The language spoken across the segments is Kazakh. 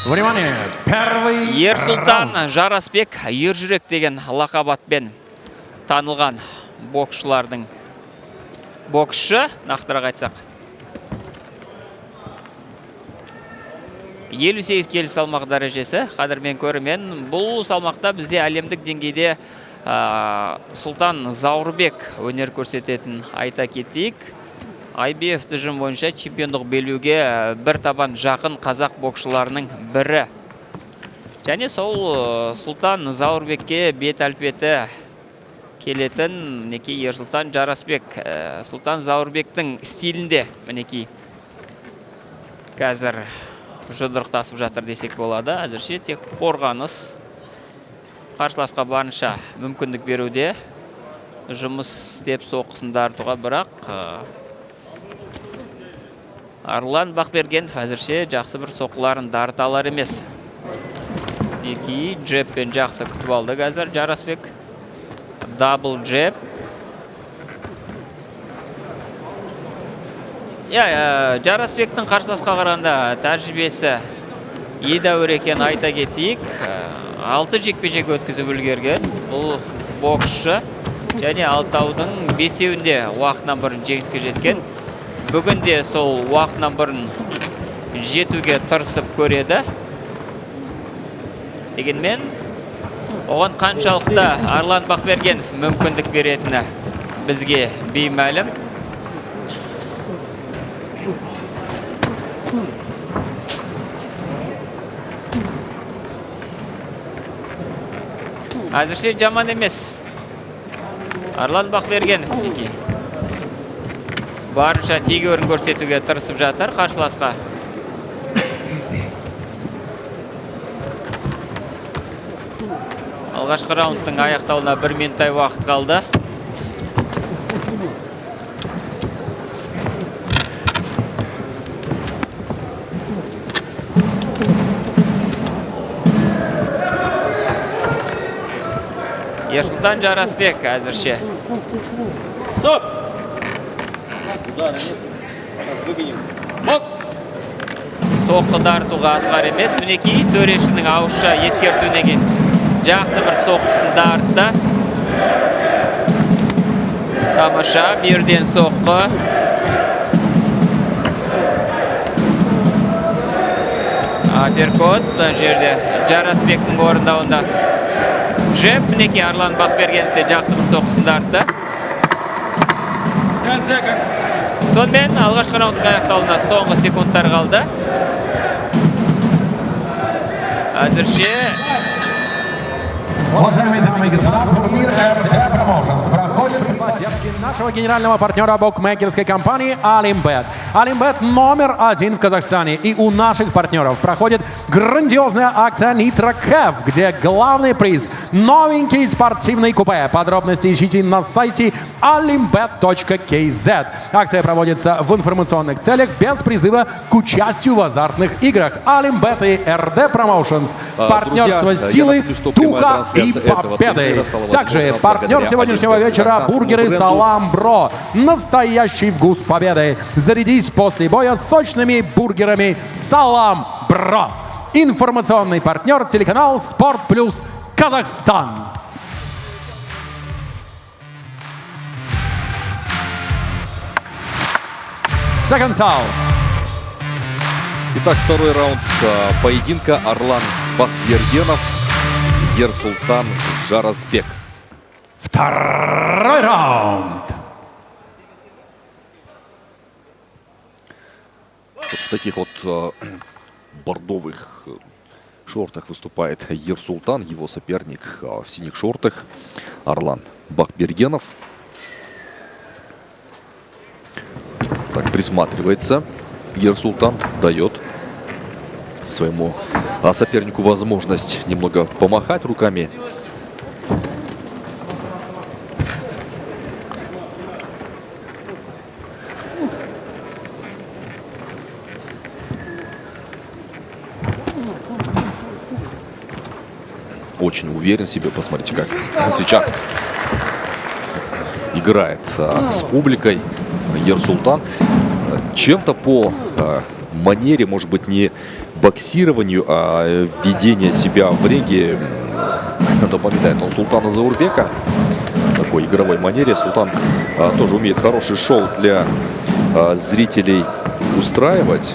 Внимание, первый Ерсултан раунд. Жарасбек ержүрек деген лақап атпен танылған боксшы, нақтырақ айтсақ. 58 келі салмақ дәрежесі, қадірмен көрімен. Бұл салмақта бізде әлемдік деңгейде Сұлтан Заурбек өнер көрсететін айта кетейік. IBF тізім бойынша чемпиондық белбеуге бір табан жақын қазақ боксшыларының бірі. Және сол Сұлтан Заурбекке бет әлпеті келетін мінекей Ерсултан Жарасбек. Сұлтан Заурбектің стилінде мінекей қазір жұдырықтасып жатыр десек болады. Әзірше тек қорғаныс, қарсыласқа барынша мүмкіндік беруде. Жұмыс істеп соққысын дарытуға, бірақ Арлан Бақбергенов әзірше жақсы бір соққыларын дарыта алар емес. Екі джебпен жақсы күтіп алды қазір Жарасбек. Дабл джеб. Жарасбектің қарсыласқа қарағанда тәжірибесі едәуір екенін айта кетейік. 6 жекпе-жек өткізіп үлгерген бұл боксшы, және 6-аудың 5-еуінде уақытынан бұрын жеңіске жеткен. Бүгін де сол уақытынан бұрын жетуге тырысып көреді. Дегенмен, оған қаншалықты Арлан Бақбергенов мүмкіндік беретіні бізге беймәлім. Әзірше жаман емес Арлан Бақбергенов барынша тегеурін көрсетуге тырысып жатыр қарсыласқа. Алғашқы раундтың аяқталуына 1 минуттай уақыт қалды. Ерсултан Жарасбек әзірше. Стоп! Удара нет. Сейчас выгоним. Бокс! Соққы дарытуға асығар емес. Мінекей төрешінің ауызша ескертуінен кейін жақсы бір соққысын дарытты. Тамаша, бірден соққы. Аперкот, бұл жерде Жарасбектің орындауында джеб. Мінекей Арлан Бақбергеновте жақсы бір соққысын дарытты. Сонымен алғашқы раундтың аяқталуына соңғы секундтар қалды. Әзірше Уважаемые дамы и господа, турнир RD Promotions проходит при поддержке нашего генерального партнера букмекерской компании Алимбет. Алимбет номер 1 в Казахстане. И у наших партнеров проходит грандиозная акция Nitro Cav, где главный приз – новенький спортивный купе. Подробности ищите на сайте alimbet.kz. Акция проводится в информационных целях без призыва к участию в азартных играх. Алимбет и RD Promotions. Партнерство силы, духа и победы. Также партнер сегодняшнего вечера – бургеры Салам Бро. Настоящий вкус победы. Зарядись после боя сочными бургерами Салам Бро. Информационный партнер – телеканал Спорт Плюс Казахстан. Second out. Итак, второй раунд поединка. Арлан Бақбергенов, Ерсултан Жарасбек. Второй раунд. В таких вот бордовых шортах выступает Ерсултан. Его соперник в синих шортах Арлан Бақбергенов. Так, присматривается. Ерсултан дает своему сопернику возможность немного помахать руками. Очень уверен в себе. Посмотрите, как сейчас играет с публикой Ерсултан. Чем-то по манере, может быть, не боксированию, а ведение себя в ринге напоминает он Султана Заурбека. В такой игровой манере Султан тоже умеет хороший шоу для зрителей устраивать.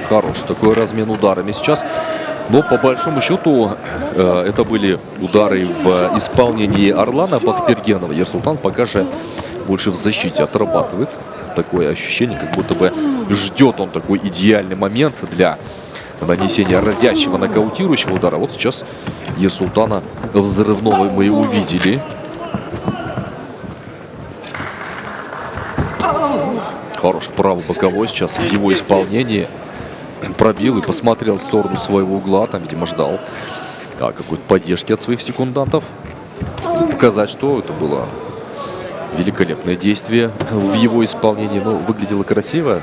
Хорош такой размен ударами сейчас. Но по большому счету это были удары в исполнении Орлана Бахтергенова. Ерсултан пока же больше в защите отрабатывает. Такое ощущение, как будто бы ждет он такой идеальный момент для нанесения разящего нокаутирующего удара. Вот сейчас Ерсултана взрывного мы увидели. Хорош правый боковой сейчас в его исполнении. Пробил и посмотрел в сторону своего угла. Там, видимо, ждал какой-то поддержки от своих секундантов. Показать, что это было великолепное действие в его исполнении. Но выглядело красиво.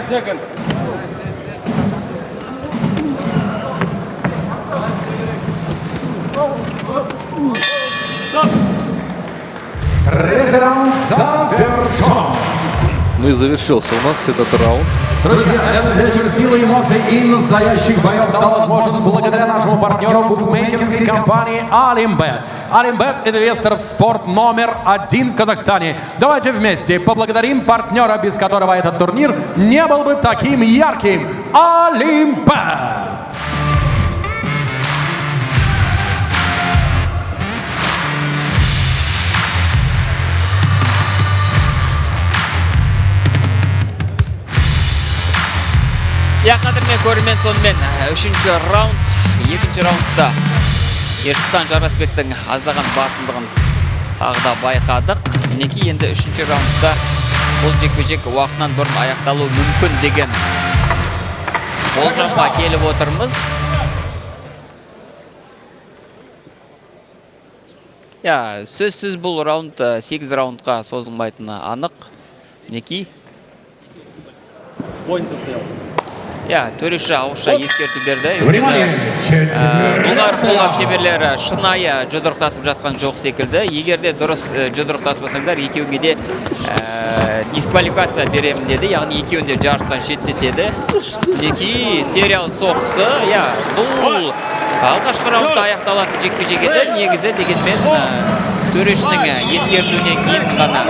Second. Третий раунд завершен. Ну и завершился у нас этот раунд. Друзья, этот вечер силы эмоций и настоящих боев стал возможен благодаря нашему партнеру букмекерской компании Алимбет. Алимбет – инвестор в спорт номер 1 в Казахстане. Давайте вместе поблагодарим партнера, без которого этот турнир не был бы таким ярким. Алимбет! Я қадірмен көрермен, сонымен үшінші раунд, екінші раундта Ерсултан Жарасбектің аздаған басымдығын тағы да байқадық. Мінекей енді үшінші раундта бұл жекпе-жек уақытынан бұрын аяқталуы мүмкін деген болжамға келіп отырмыз. Сөзсіз бұл раунд 8 раундқа созылмайтыны анық. Мінекей. Бой не состоялся. Төреші ауызша ескерту берді. Бұлар қолғап шеберлері шынайы жұдырықтасып жатқан жоқ секілді. Егерде дұрыс жұдырықтаспасаңдар, екеуіңе де дисквалификация беремін деді. Яғни екеуінде жарыстан шеттетеді. Мінекей сериал соққысы. Бұл алғашқы раундта аяқталатын жекпе-жек еді. Негізі дегенмен төрешінің ескертуінен кейін ғана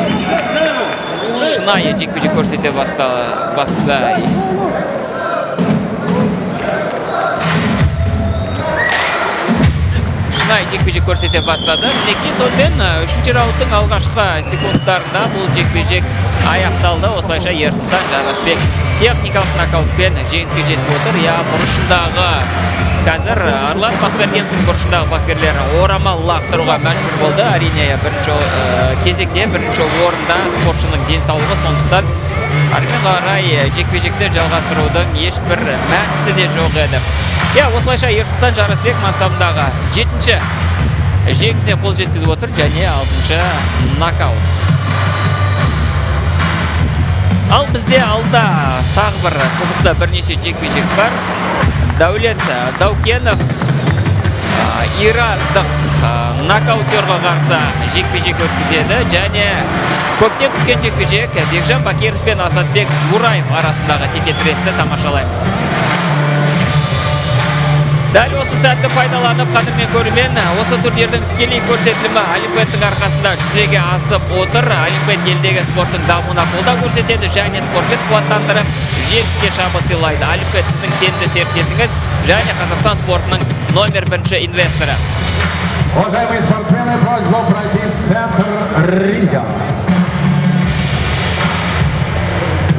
шынайы жекпе-жек көрсете бастайды. Жекпе-жек көрсете бастады. Мінекей сонымен үшінші раундтың алғашқы секундтарында бұл жекпе-жек аяқталды. Осылайша Ерсултан Жарасбек техникалық нокаутпен жеңіске жетіп отыр. Бұрышындағы қазір Арлан Бақбергеновтың бұрышындағы бапкерлері орамал лақтыруға мәжбүр болды. Әрине бірінші кезекте бірінші орында спортшының денсаулығы, сондықтан әрмен қарай жекпе-жекті жалғастырудың ешбір мәнісі де жоқ еді. Осылайша Ерсултан Жарасбек мансабындағы 7-ші жеңісіне қол жеткізіп отыр және 6-шы нокаут. Ал бізде алда тағы бір қызықты бірнеше жекпе-жек бар. Дәулет Даукенов ирандық нокаутерға қарсы жекпе-жек өткізеді және көптен күткен жекпе-жек Бекжан Бакиров пен Асатбек Жураев арасындағы текетіресті тамашалаймыз. Дәл осы сәтті пайдаланып қанымен көрімен осы турнирдің тікелей көрсетілімі Олимпиадтың арқасында жүзеге асып отыр. Олимпиад елдегі спорттың дамуына қолдау көрсетеді және спортпен қуаттандырып жеңіске шабыт сыйлайды. Олимпиад сіздің сенімді серіктесіңіз және Қазақстан спортының номер 1 инвесторы. Уважаемые спортсмены, просьба пройти в центр ринга.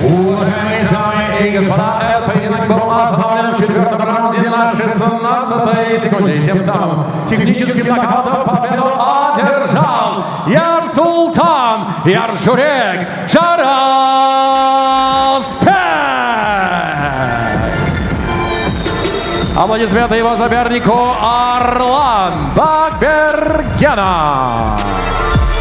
Уважаемые дамы и господа, этот поединок был остановлен в 4-м раунде на 16-й секунде. Тем самым техническим нокаутом победу одержал Ярсултан Яржурек Жараспек. Аплодисменты его сопернику Арлан Бакбергенов.